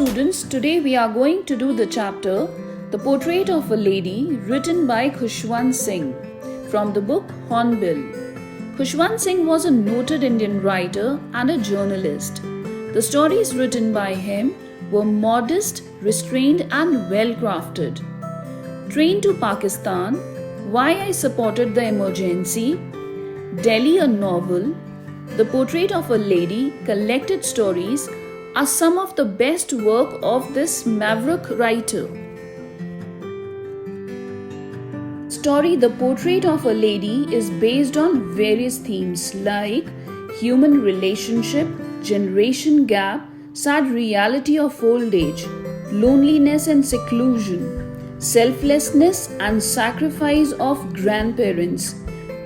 students, today we are going to do the chapter The Portrait of a Lady written by Khushwant Singh from the book Hornbill. Khushwant Singh was a noted Indian writer and a journalist. The stories written by him were modest, restrained and well crafted. Train to Pakistan, Why I Supported the Emergency, Delhi a Novel, The Portrait of a Lady collected stories are some of the best work of this maverick writer. Story The Portrait of a Lady is based on various themes like human relationship, generation gap, sad reality of old age, loneliness and seclusion, selflessness and sacrifice of grandparents,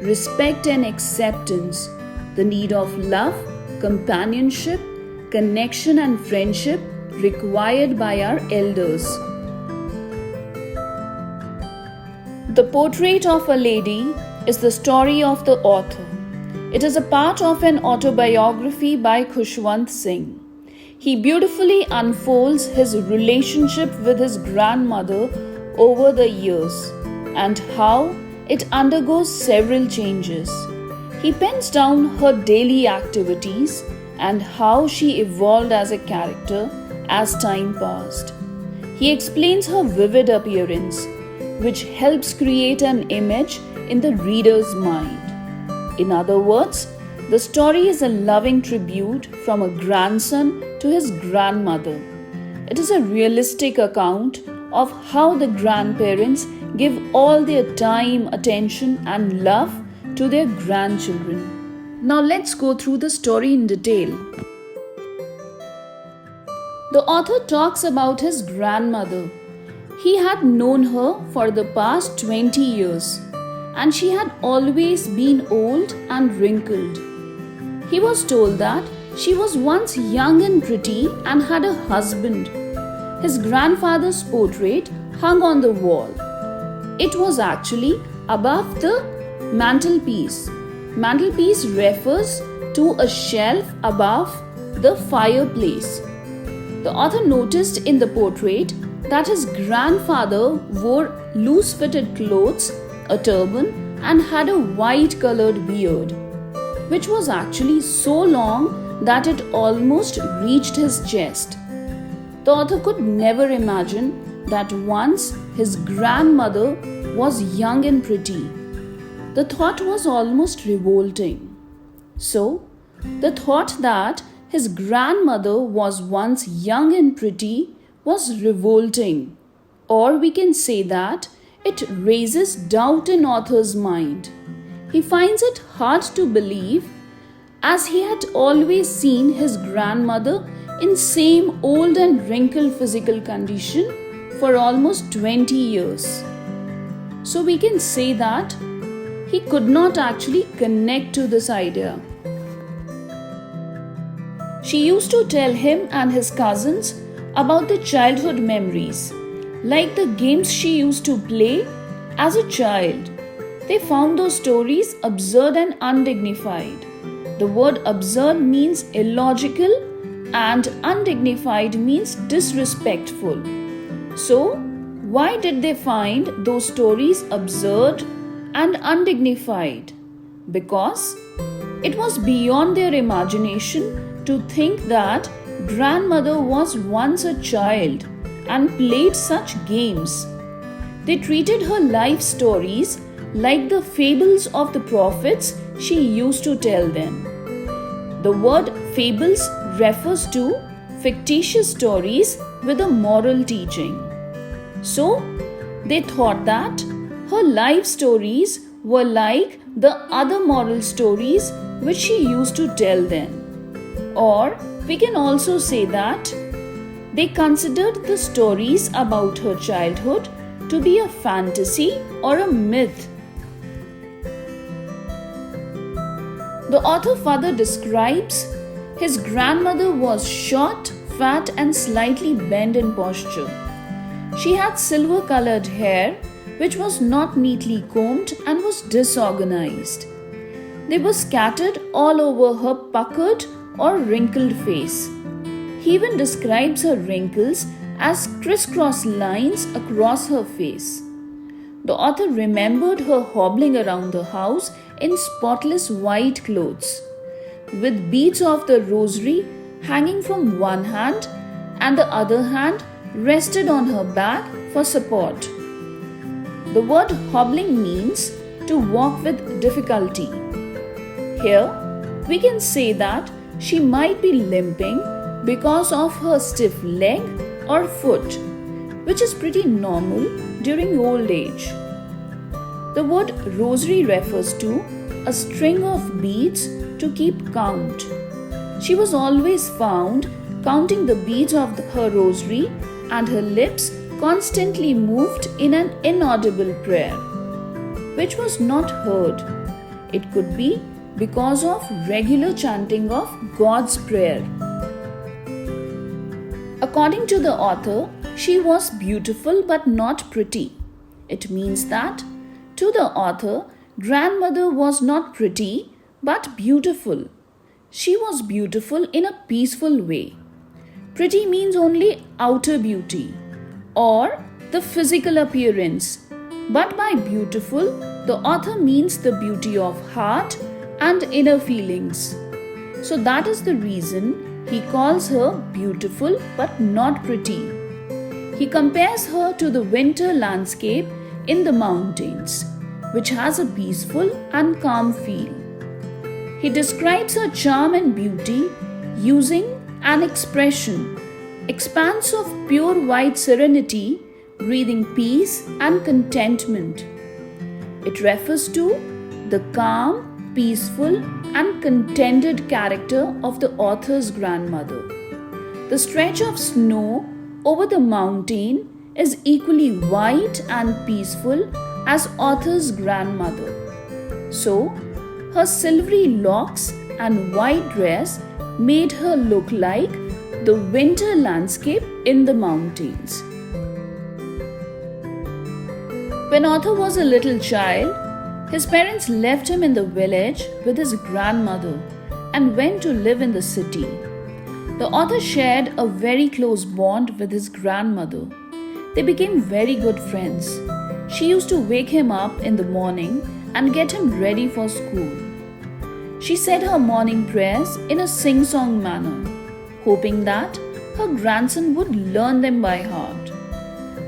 respect and acceptance, the need of love, companionship, connection and friendship required by our elders. The Portrait of a Lady is the story of the author. It is a part of an autobiography by Khushwant Singh. He beautifully unfolds his relationship with his grandmother over the years and how it undergoes several changes. He pens down her daily activities and how she evolved as a character as time passed. He explains her vivid appearance, which helps create an image in the reader's mind. In other words, the story is a loving tribute from a grandson to his grandmother. It is a realistic account of how the grandparents give all their time, attention, and love to their grandchildren. Now let's go through the story in detail. The author talks about his grandmother. He had known her for the past 20 years and she had always been old and wrinkled. He was told that she was once young and pretty and had a husband. His grandfather's portrait hung on the wall. It was actually above the mantelpiece. Mantelpiece refers to a shelf above the fireplace. The author noticed in the portrait that his grandfather wore loose-fitted clothes, a turban, and had a white-colored beard, which was actually so long that it almost reached his chest. The author could never imagine that once his grandmother was young and pretty. The thought was almost revolting. So, the thought that his grandmother was once young and pretty was revolting. Or we can say that it raises doubt in author's mind. He finds it hard to believe as he had always seen his grandmother in same old and wrinkled physical condition for almost 20 years. So we can say that he could not actually connect to this idea. She used to tell him and his cousins about the childhood memories, like the games she used to play as a child. They found those stories absurd and undignified. The word absurd means illogical and undignified means disrespectful. So, why did they find those stories absurd and undignified? Because it was beyond their imagination to think that grandmother was once a child and played such games. They treated her life stories like the fables of the prophets she used to tell them. The word fables refers to fictitious stories with a moral teaching. So, they thought that her life stories were like the other moral stories which she used to tell them. Or we can also say that they considered the stories about her childhood to be a fantasy or a myth. The author further describes his grandmother was short, fat and slightly bent in posture. She had silver-colored hair which was not neatly combed and was disorganized. They were scattered all over her puckered or wrinkled face. He even describes her wrinkles as crisscross lines across her face. The author remembered her hobbling around the house in spotless white clothes, with beads of the rosary hanging from one hand and the other hand rested on her back for support. The word hobbling means to walk with difficulty. Here, we can say that she might be limping because of her stiff leg or foot, which is pretty normal during old age. The word rosary refers to a string of beads to keep count. She was always found counting the beads of her rosary, and her lips constantly moved in an inaudible prayer, which was not heard. It could be because of regular chanting of God's prayer. According to the author, she was beautiful but not pretty. It means that, to the author, grandmother was not pretty but beautiful. She was beautiful in a peaceful way. Pretty means only outer beauty or the physical appearance. But by beautiful, the author means the beauty of heart and inner feelings. So that is the reason he calls her beautiful but not pretty. He compares her to the winter landscape in the mountains, which has a peaceful and calm feel. He describes her charm and beauty using an expanse of pure white serenity, breathing peace and contentment. It refers to the calm, peaceful, and contented character of the author's grandmother. The stretch of snow over the mountain is equally white and peaceful as author's grandmother. So, her silvery locks and white dress made her look like the winter landscape in the mountains. When author was a little child, his parents left him in the village with his grandmother and went to live in the city. The author shared a very close bond with his grandmother. They became very good friends. She used to wake him up in the morning and get him ready for school. She said her morning prayers in a sing-song manner, hoping that her grandson would learn them by heart.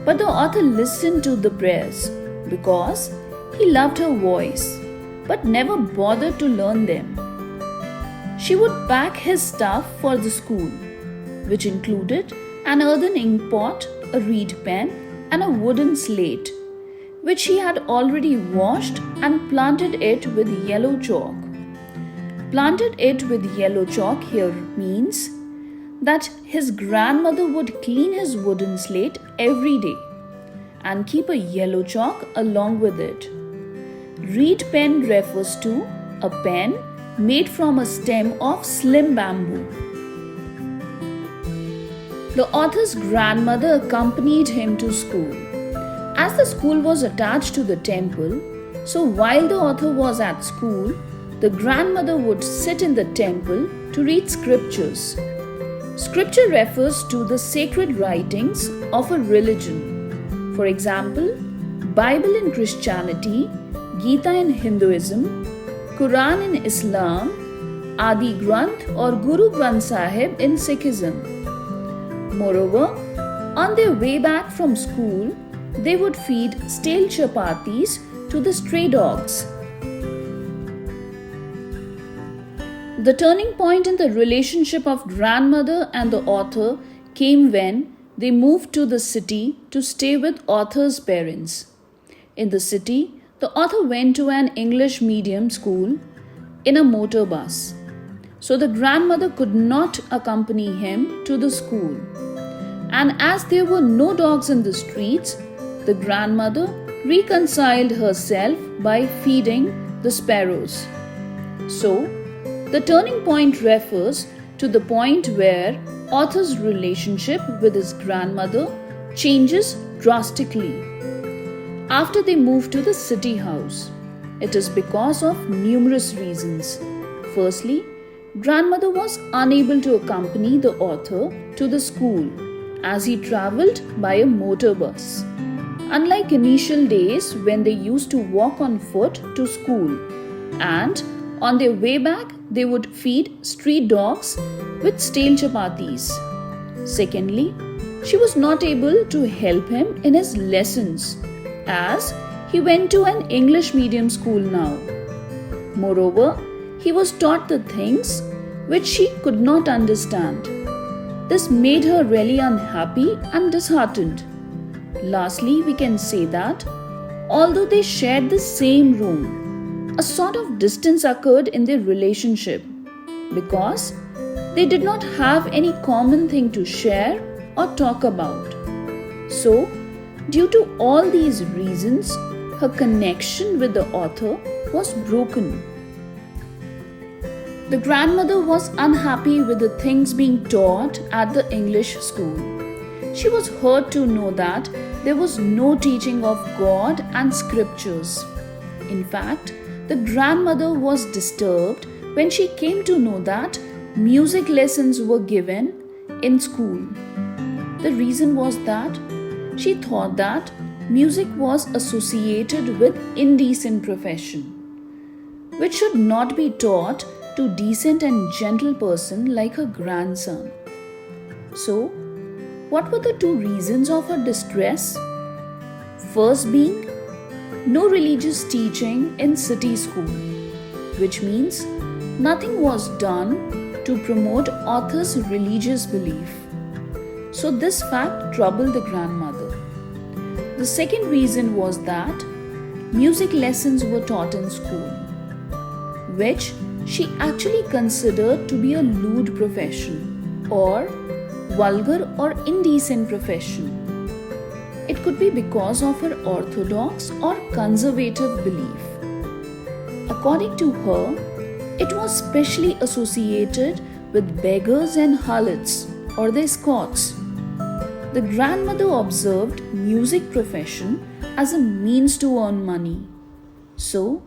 But the author listened to the prayers because he loved her voice, but never bothered to learn them. She would pack his stuff for the school, which included an earthen ink pot, a reed pen, and a wooden slate, which he had already washed and planted it with yellow chalk. Planted it with yellow chalk here means that his grandmother would clean his wooden slate every day and keep a yellow chalk along with it. Reed pen refers to a pen made from a stem of slim bamboo. The author's grandmother accompanied him to school. As the school was attached to the temple, so while the author was at school, the grandmother would sit in the temple to read scriptures. Scripture refers to the sacred writings of a religion. For example, Bible in Christianity, Gita in Hinduism, Quran in Islam, Adi Granth or Guru Granth Sahib in Sikhism. Moreover, on their way back from school, they would feed stale chapatis to the stray dogs. The turning point in the relationship of grandmother and the author came when they moved to the city to stay with author's parents. In the city, the author went to an English medium school in a motor bus. So the grandmother could not accompany him to the school. And as there were no dogs in the streets, the grandmother reconciled herself by feeding the sparrows. So, the turning point refers to the point where author's relationship with his grandmother changes drastically. After they move to the city house, it is because of numerous reasons. Firstly, grandmother was unable to accompany the author to the school as he travelled by a motor bus. Unlike initial days when they used to walk on foot to school, and on their way back they would feed street dogs with stale chapatis. Secondly, she was not able to help him in his lessons as he went to an English medium school now. Moreover, he was taught the things which she could not understand. This made her really unhappy and disheartened. Lastly, we can say that although they shared the same room, a sort of distance occurred in their relationship because they did not have any common thing to share or talk about. So, due to all these reasons, her connection with the author was broken. The grandmother was unhappy with the things being taught at the English school. She was hurt to know that there was no teaching of God and scriptures. In fact, the grandmother was disturbed when she came to know that music lessons were given in school. The reason was that she thought that music was associated with indecent profession, which should not be taught to decent and gentle person like her grandson. So, what were the two reasons of her distress? First being, no religious teaching in city school, which means nothing was done to promote author's religious belief. So this fact troubled the grandmother. The second reason was that music lessons were taught in school, which she actually considered to be a lewd profession or vulgar or indecent profession. It could be because of her orthodox or conservative belief. According to her, it was specially associated with beggars and harlots or the Scots. The grandmother observed music profession as a means to earn money. So,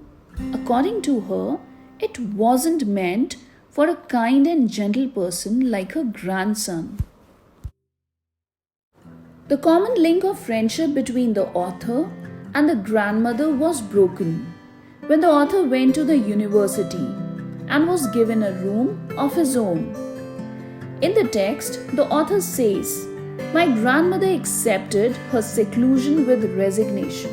according to her, it wasn't meant for a kind and gentle person like her grandson. The common link of friendship between the author and the grandmother was broken when the author went to the university and was given a room of his own. In the text, the author says, "My grandmother accepted her seclusion with resignation."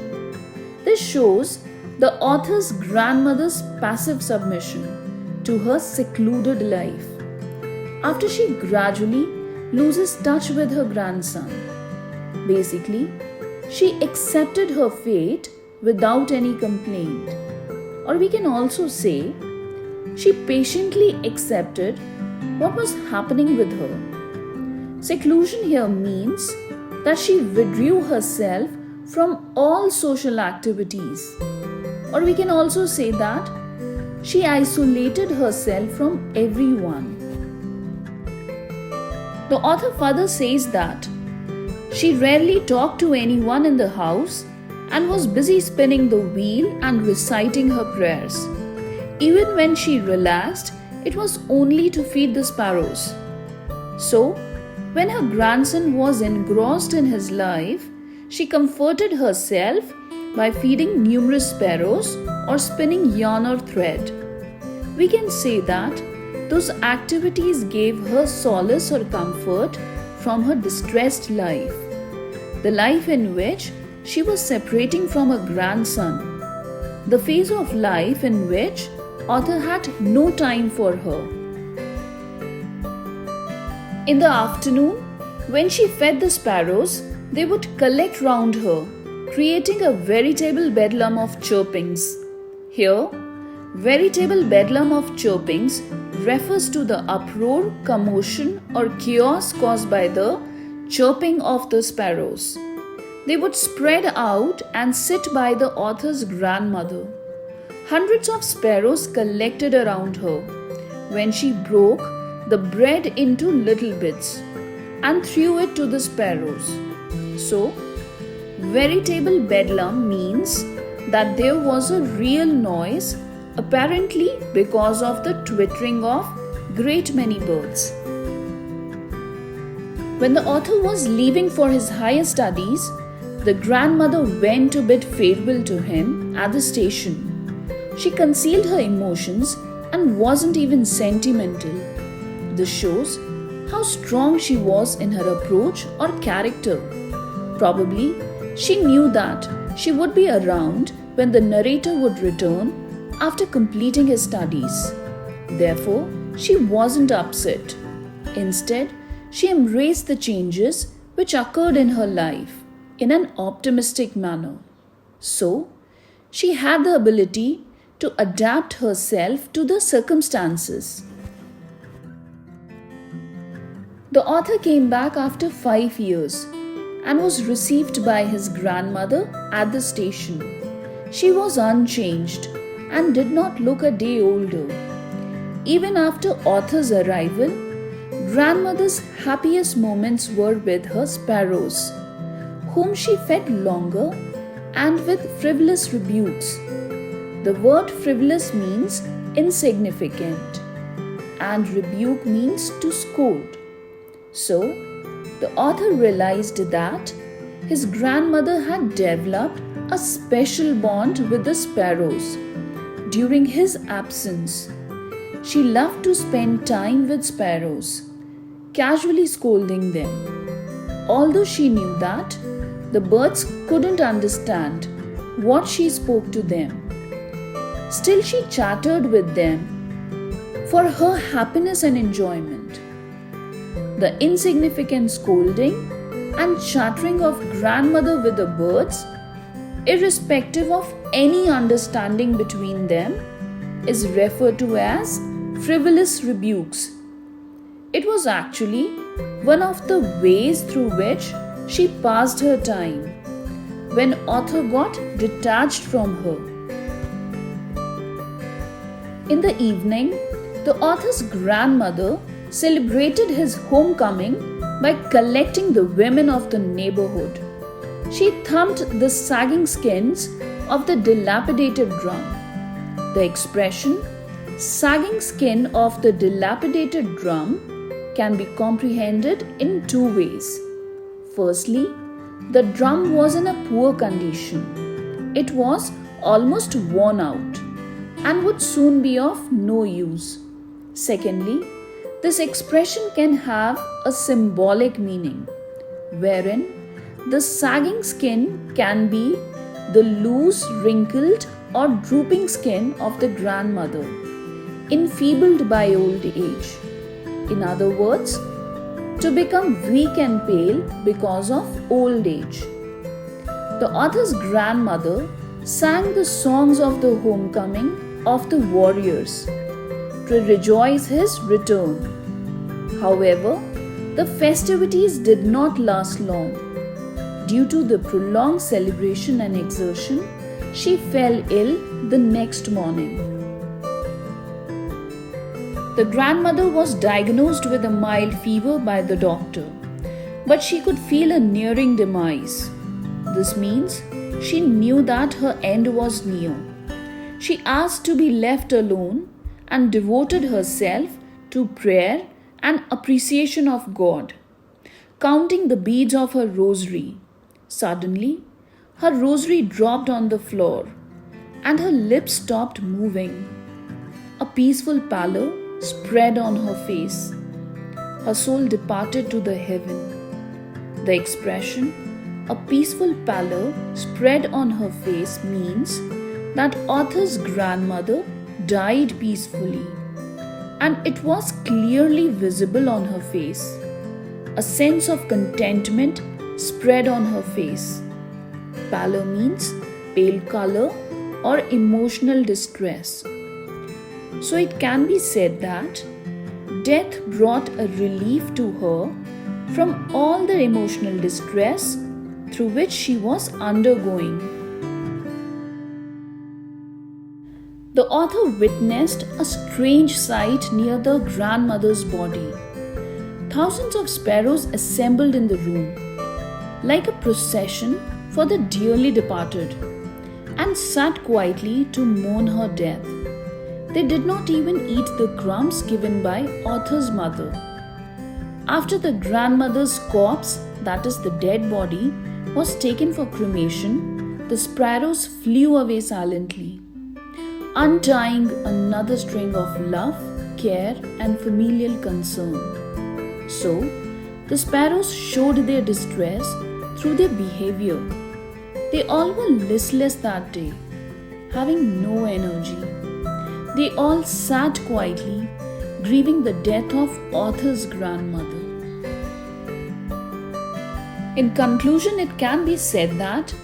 This shows the author's grandmother's passive submission to her secluded life after she gradually loses touch with her grandson. Basically, she accepted her fate without any complaint. Or we can also say, she patiently accepted what was happening with her. Seclusion here means that she withdrew herself from all social activities. Or we can also say that she isolated herself from everyone. The author further says that she rarely talked to anyone in the house and was busy spinning the wheel and reciting her prayers. Even when she relaxed, it was only to feed the sparrows. So, when her grandson was engrossed in his life, she comforted herself by feeding numerous sparrows or spinning yarn or thread. We can say that those activities gave her solace or comfort from her distressed life, the life in which she was separating from her grandson, the phase of life in which author had no time for her. In the afternoon, when she fed the sparrows, they would collect round her, creating a veritable bedlam of chirpings. Here, veritable bedlam of chirpings refers to the uproar, commotion, or chaos caused by the chirping of the sparrows. They would spread out and sit by the author's grandmother. Hundreds of sparrows collected around her when she broke the bread into little bits and threw it to the sparrows. So, veritable bedlam means that there was a real noise, apparently because of the twittering of great many birds. When the author was leaving for his higher studies, the grandmother went to bid farewell to him at the station. She concealed her emotions and wasn't even sentimental. This shows how strong she was in her approach or character. Probably, she knew that she would be around when the narrator would return after completing his studies. Therefore, she wasn't upset. Instead, she embraced the changes which occurred in her life in an optimistic manner. So, she had the ability to adapt herself to the circumstances. The author came back after 5 years and was received by his grandmother at the station. She was unchanged and did not look a day older. Even after author's arrival, grandmother's happiest moments were with her sparrows, whom she fed longer and with frivolous rebukes. The word frivolous means insignificant and rebuke means to scold. So, the author realized that his grandmother had developed a special bond with the sparrows. During his absence, she loved to spend time with sparrows, casually scolding them. Although she knew that the birds couldn't understand what she spoke to them, still she chattered with them for her happiness and enjoyment. The insignificant scolding and chattering of grandmother with the birds, irrespective of any understanding between them, is referred to as frivolous rebukes. It was actually one of the ways through which she passed her time when author got detached from her. In the evening, the author's grandmother celebrated his homecoming by collecting the women of the neighborhood. She thumped the sagging skins of the dilapidated drum. The expression sagging skin of the dilapidated drum can be comprehended in two ways. Firstly, the drum was in a poor condition. It was almost worn out and would soon be of no use. Secondly, this expression can have a symbolic meaning, wherein the sagging skin can be the loose, wrinkled, or drooping skin of the grandmother, enfeebled by old age. In other words, to become weak and pale because of old age. The author's grandmother sang the songs of the homecoming of the warriors to rejoice his return. However, the festivities did not last long. Due to the prolonged celebration and exertion, she fell ill the next morning. The grandmother was diagnosed with a mild fever by the doctor, but she could feel a nearing demise. This means she knew that her end was near. She asked to be left alone and devoted herself to prayer and appreciation of God, counting the beads of her rosary. Suddenly, her rosary dropped on the floor and her lips stopped moving. A peaceful pallor spread on her face. Her soul departed to the heaven. The expression, a peaceful pallor spread on her face, means that author's grandmother died peacefully, and it was clearly visible on her face. A sense of contentment spread on her face. Pallor means pale color or emotional distress. So it can be said that death brought a relief to her from all the emotional distress through which she was undergoing. The author witnessed a strange sight near the grandmother's body. Thousands of sparrows assembled in the room, like a procession for the dearly departed, and sat quietly to mourn her death. They did not even eat the crumbs given by Arthur's mother. After the grandmother's corpse, that is the dead body, was taken for cremation, the sparrows flew away silently, untying another string of love, care, and familial concern. So, the sparrows showed their distress through their behavior. They all were listless that day, having no energy. They all sat quietly, grieving the death of Arthur's grandmother. In conclusion, it can be said that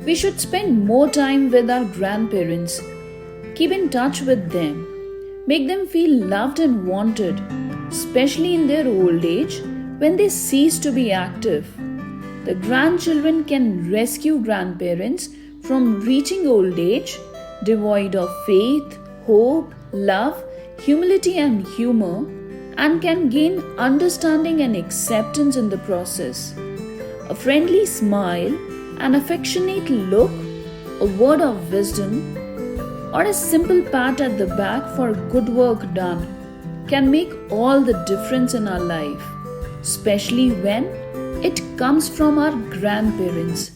we should spend more time with our grandparents, keep in touch with them, make them feel loved and wanted, especially in their old age when they cease to be active. The grandchildren can rescue grandparents from reaching old age devoid of faith, hope, love, humility, and humor, and can gain understanding and acceptance in the process. A friendly smile, an affectionate look, a word of wisdom, or a simple pat at the back for good work done can make all the difference in our life, especially when it comes from our grandparents.